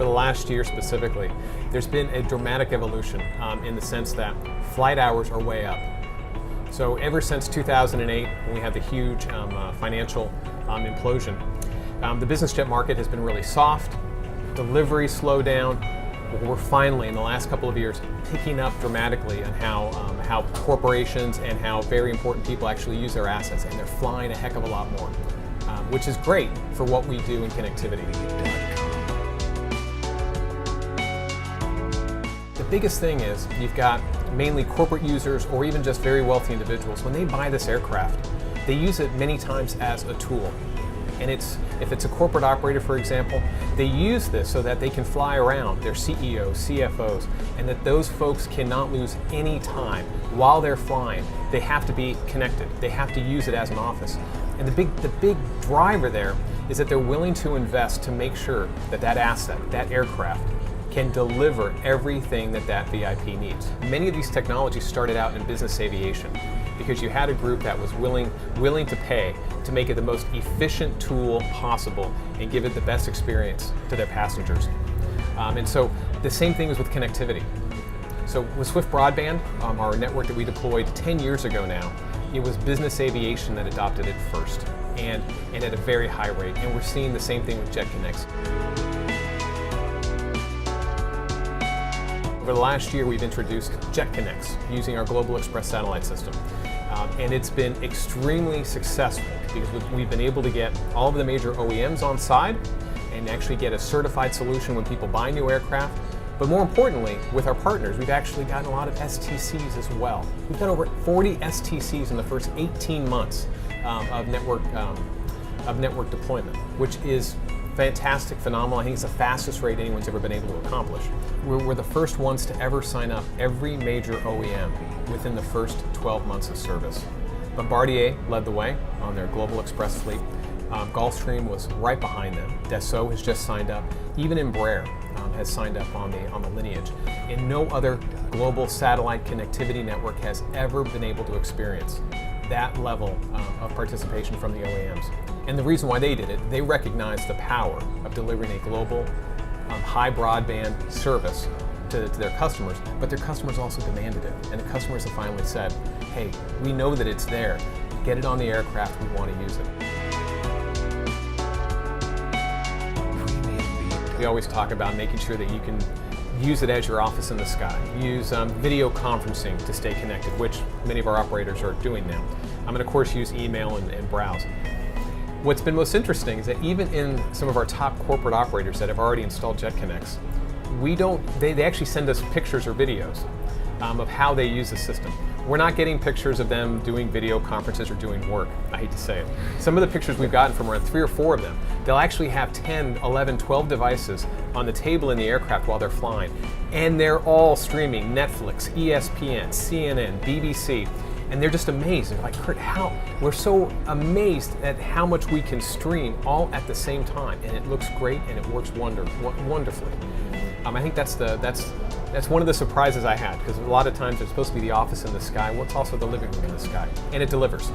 over the last year specifically, there's been a dramatic evolution in the sense that flight hours are way up. So ever since 2008, when we had the huge financial implosion, the business jet market has been really soft, delivery slowed down. We're finally, in the last couple of years, picking up dramatically on how corporations and how very important people actually use their assets, and they're flying a heck of a lot more, which is great for what we do in connectivity. The biggest thing is you've got mainly corporate users or even just very wealthy individuals. When they buy this aircraft, they use it many times as a tool. And if it's a corporate operator, for example, they use this so that they can fly around their CEOs, CFOs, and that those folks cannot lose any time while they're flying. They have to be connected. They have to use it as an office. And the big driver there is that they're willing to invest to make sure that that asset, that aircraft, can deliver everything that that VIP needs. Many of these technologies started out in business aviation because you had a group that was willing to pay to make it the most efficient tool possible and give it the best experience to their passengers. And so the same thing is with connectivity. So with Swift Broadband, our network that we deployed 10 years ago now, it was business aviation that adopted it first and at a very high rate. And we're seeing the same thing with Jet Connects. Over the last year, we've introduced Jet Connects using our Global Express satellite system. And it's been extremely successful because we've been able to get all of the major OEMs on side and actually get a certified solution when people buy new aircraft. But more importantly, with our partners, we've actually gotten a lot of STCs as well. We've got over 40 STCs in the first 18 months of network deployment, which is fantastic, phenomenal. I think it's the fastest rate anyone's ever been able to accomplish. We're the first ones to ever sign up every major OEM within the first 12 months of service. Bombardier led the way on their Global Express fleet. Gulfstream was right behind them. Dassault has just signed up. Even Embraer has signed up on the lineage. And no other global satellite connectivity network has ever been able to experience that level of participation from the OEMs. And the reason why they did it, they recognized the power of delivering a global high broadband service to their customers, but their customers also demanded it. And the customers have finally said, hey, we know that it's there. Get it on the aircraft, we want to use it. We always talk about making sure that you can use it as your office in the sky. Use video conferencing to stay connected, which many of our operators are doing now. And of course use email and browse. What's been most interesting is that even in some of our top corporate operators that have already installed Jet Connects, they actually send us pictures or videos of how they use the system. We're not getting pictures of them doing video conferences or doing work, I hate to say it. Some of the pictures we've gotten from around 3 or 4 of them, they'll actually have 10, 11, 12 devices on the table in the aircraft while they're flying. And they're all streaming Netflix, ESPN, CNN, BBC, and they're just amazed. They're like, Kurt, we're so amazed at how much we can stream all at the same time, and it looks great and it works wonderfully. I think that's one of the surprises I had, because a lot of times it's supposed to be the office in the sky. Well, it's also the living room in the sky, and it delivers.